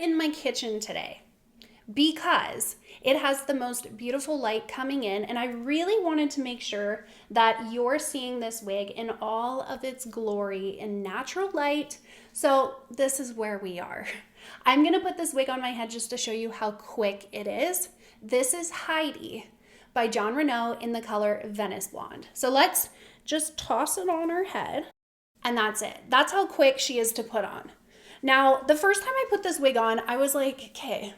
in my kitchen today because it has the most beautiful light coming in, and I really wanted to make sure that you're seeing this wig in all of its glory in natural light. So this is where we are. I'm gonna put this wig on my head just to show you how quick it is. This is Heidi by Jon Renau in the color Venice Blonde. So let's just toss it on her head, and that's it. That's how quick she is to put on. Now, the first time I put this wig on, I was like, okay,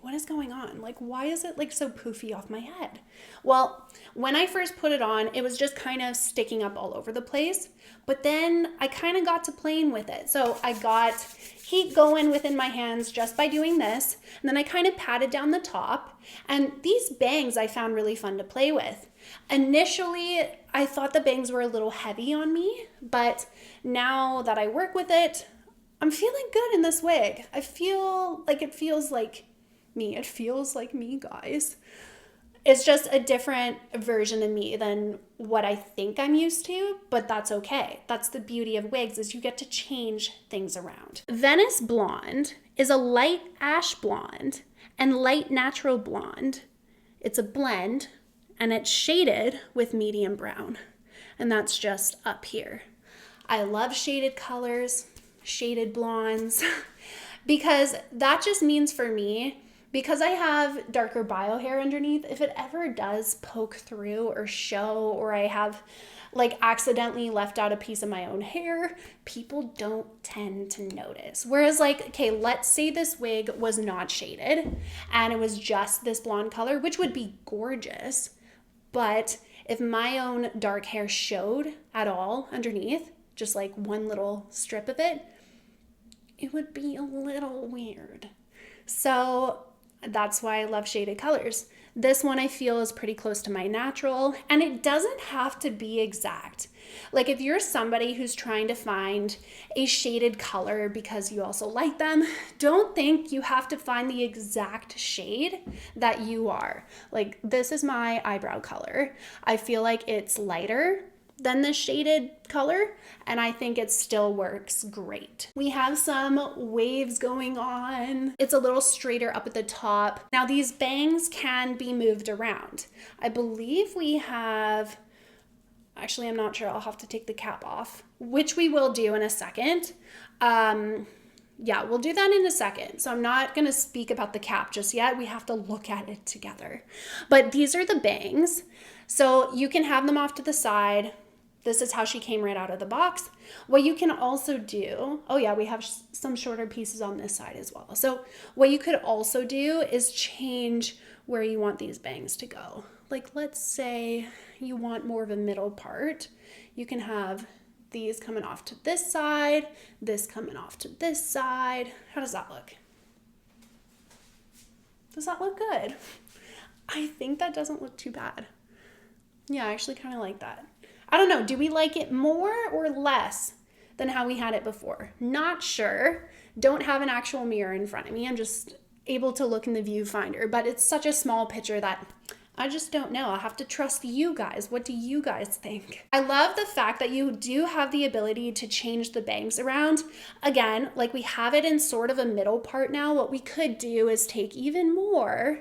what is going on? Like, why is it like so poofy off my head? Well, when I first put it on, it was just kind of sticking up all over the place. But then I kind of got to playing with it. So I got heat going within my hands just by doing this. And then I kind of patted down the top. And these bangs I found really fun to play with. Initially, I thought the bangs were a little heavy on me. But now that I work with it, I'm feeling good in this wig. I feel like it feels like me. It feels like me, guys. It's just a different version of me than what I think I'm used to, but that's okay. That's the beauty of wigs, is you get to change things around. Venice Blonde is a light ash blonde and light natural blonde. It's a blend, and it's shaded with medium brown, and that's just up here. I love shaded colors, shaded blondes, because that just means for me, because I have darker bio hair underneath, if it ever does poke through or show, or I have like accidentally left out a piece of my own hair, people don't tend to notice. Whereas like, okay, let's say this wig was not shaded and it was just this blonde color, which would be gorgeous. But if my own dark hair showed at all underneath, just like one little strip of it, it would be a little weird. So that's why I love shaded colors. This one I feel is pretty close to my natural, and it doesn't have to be exact. Like if you're somebody who's trying to find a shaded color because you also like them, don't think you have to find the exact shade that you are. Like this is my eyebrow color. I feel like it's lighter than the shaded color, and I think it still works great. We have some waves going on. It's a little straighter up at the top. Now these bangs can be moved around. I believe we have, actually I'm not sure, I'll have to take the cap off, which we will do in a second. Yeah, we'll do that in a second. So I'm not gonna speak about the cap just yet. We have to look at it together. But these are the bangs. So you can have them off to the side. This is how she came right out of the box. What you can also do, oh yeah, we have some shorter pieces on this side as well. So what you could also do is change where you want these bangs to go. Like let's say you want more of a middle part. You can have these coming off to this side, this coming off to this side. How does that look? Does that look good? I think that doesn't look too bad. Yeah, I actually kind of like that. I don't know, do we like it more or less than how we had it before? Not sure. Don't have an actual mirror in front of me. I'm just able to look in the viewfinder, but it's such a small picture that I just don't know. I'll have to trust you guys. What do you guys think? I love the fact that you do have the ability to change the bangs around. Again, like we have it in sort of a middle part now. What we could do is take even more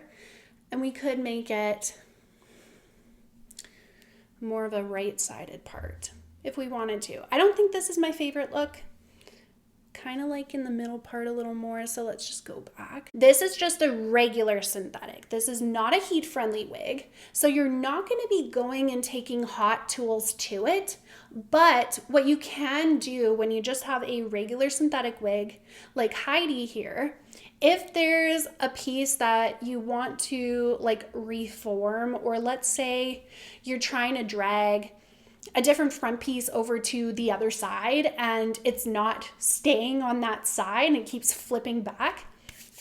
and we could make it more of a right-sided part if we wanted to. I don't think this is my favorite look. Kind of like in the middle part a little more, so let's just go back. This is just a regular synthetic. This is not a heat-friendly wig, so you're not going to be going and taking hot tools to it. But what you can do when you just have a regular synthetic wig like Heidi here, if there's a piece that you want to like reform, or let's say you're trying to drag a different front piece over to the other side and it's not staying on that side and it keeps flipping back,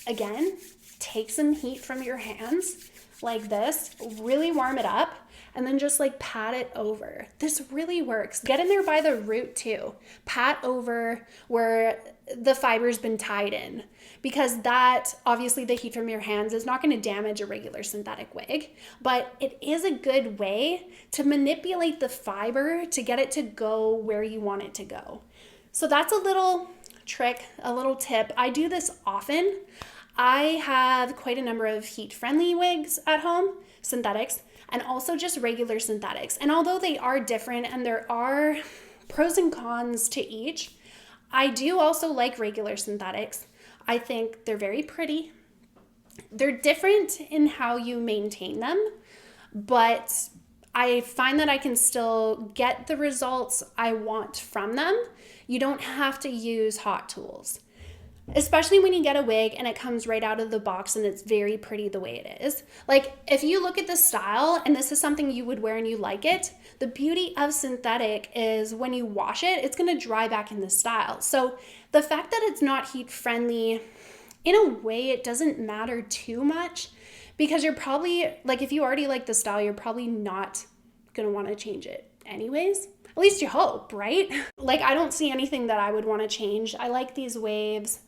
again, take some heat from your hands like this, really warm it up, and then just like pat it over. This really works. Get in there by the root too. Pat over where the fiber's been tied in, because that, obviously the heat from your hands is not going to damage a regular synthetic wig, but it is a good way to manipulate the fiber to get it to go where you want it to go. So that's a little trick, a little tip. I do this often. I have quite a number of heat-friendly wigs at home, synthetics, and also just regular synthetics. And although they are different and there are pros and cons to each, I do also like regular synthetics. I think they're very pretty. They're different in how you maintain them, but I find that I can still get the results I want from them. You don't have to use hot tools, especially when you get a wig and it comes right out of the box and it's very pretty the way it is. Like, if you look at the style and this is something you would wear and you like it, the beauty of synthetic is when you wash it, it's going to dry back in the style. So the fact that it's not heat friendly, in a way, it doesn't matter too much, because you're probably, like, if you already like the style, you're probably not going to want to change it anyways. At least you hope, right? Like, I don't see anything that I would want to change. I like these waves.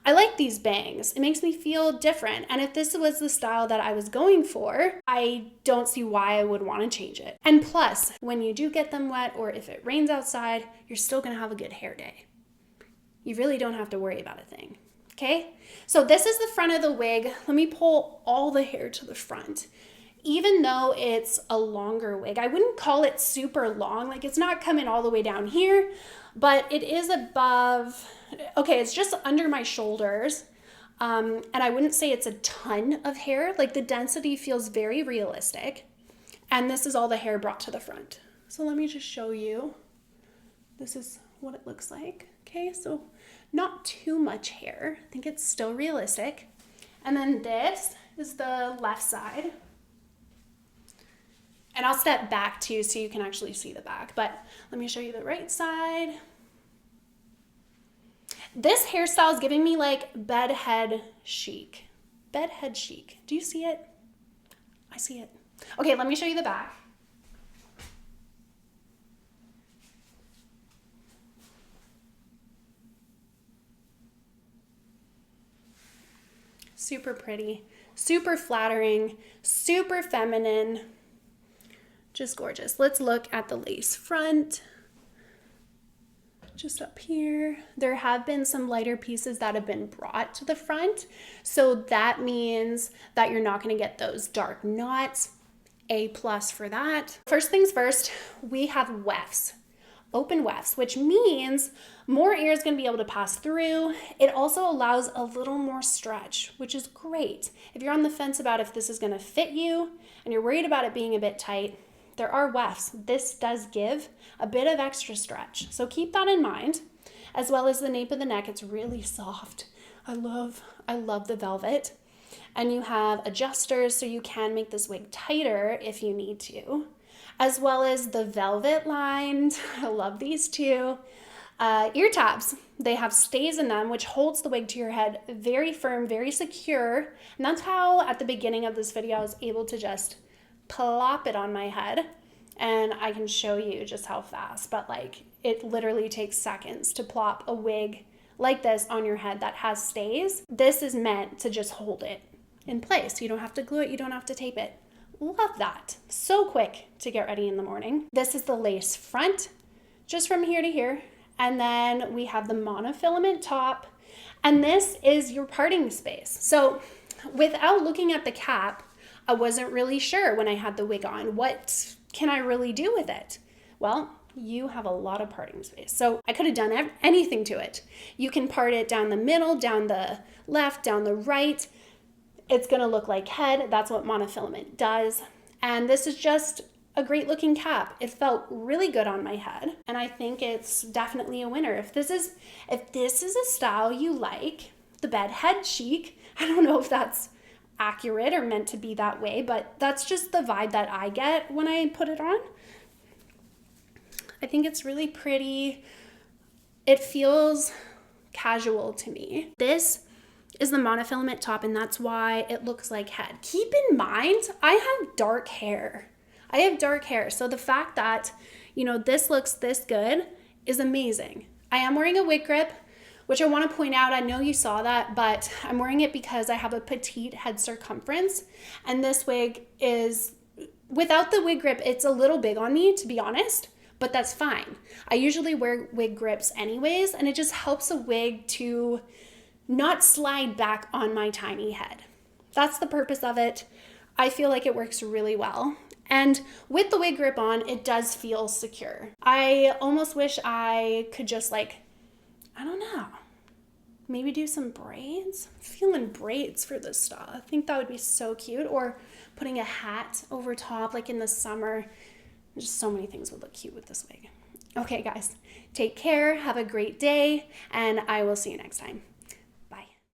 I like these bangs. It makes me feel different. And if this was the style that I was going for, I don't see why I would want to change it. And plus, when you do get them wet or if it rains outside, you're still going to have a good hair day. You really don't have to worry about a thing. Okay? So this is the front of the wig. Let me pull all the hair to the front. Even though it's a longer wig, I wouldn't call it super long. Like, it's not coming all the way down here, but it is above, okay, it's just under my shoulders. And I wouldn't say it's a ton of hair. Like, the density feels very realistic. And this is all the hair brought to the front. So let me just show you. This is what it looks like. Okay, so not too much hair. I think it's still realistic. And then this is the left side. And I'll step back too so you can actually see the back. But let me show you the right side. This hairstyle is giving me like bedhead chic. Bedhead chic. Do you see it? I see it. Okay, let me show you the back. Super pretty, super flattering, super feminine. Just gorgeous. Let's look at the lace front. Just up here. There have been some lighter pieces that have been brought to the front. So that means that you're not going to get those dark knots. A+ for that. First things first, we have wefts. Open wefts, which means more air is going to be able to pass through. It also allows a little more stretch, which is great. If you're on the fence about if this is going to fit you and you're worried about it being a bit tight, there are wefts. This does give a bit of extra stretch. So keep that in mind, as well as the nape of the neck. It's really soft. I love the velvet. And you have adjusters so you can make this wig tighter if you need to, as well as the velvet lined. I love these too. Ear tabs. They have stays in them, which holds the wig to your head very firm, very secure. And that's how at the beginning of this video I was able to just plop it on my head, and I can show you just how fast, but like it literally takes seconds to plop a wig like this on your head that has stays. This is meant to just hold it in place. You don't have to glue it, you don't have to tape it. Love that. So quick to get ready in the morning. This is the lace front, just from here to here. And then we have the monofilament top, and this is your parting space. So without looking at the cap, I wasn't really sure when I had the wig on, what can I really do with it? Well, you have a lot of parting space. So I could have done anything to it. You can part it down the middle, down the left, down the right. It's gonna look like head. That's what monofilament does. And this is just a great looking cap. It felt really good on my head. And I think it's definitely a winner. If this is a style you like, the bedhead chic, I don't know if that's accurate or meant to be that way, but that's just the vibe that I get when I put it on. I think it's really pretty. It feels casual to me. This is the monofilament top, and that's why it looks like head. Keep in mind, I have dark hair. So the fact that, you know, this looks this good is amazing. I am wearing a wig grip, which I want to point out. I know you saw that, but I'm wearing it because I have a petite head circumference, and this wig is, without the wig grip, it's a little big on me, to be honest, but that's fine. I usually wear wig grips anyways, and it just helps a wig to not slide back on my tiny head. That's the purpose of it. I feel like it works really well. And with the wig grip on, it does feel secure. I almost wish I could just like, I don't know, maybe do some braids. I'm feeling braids for this stuff. I think that would be so cute. Or putting a hat over top like in the summer. Just so many things would look cute with this wig. Okay, guys, take care. Have a great day, and I will see you next time.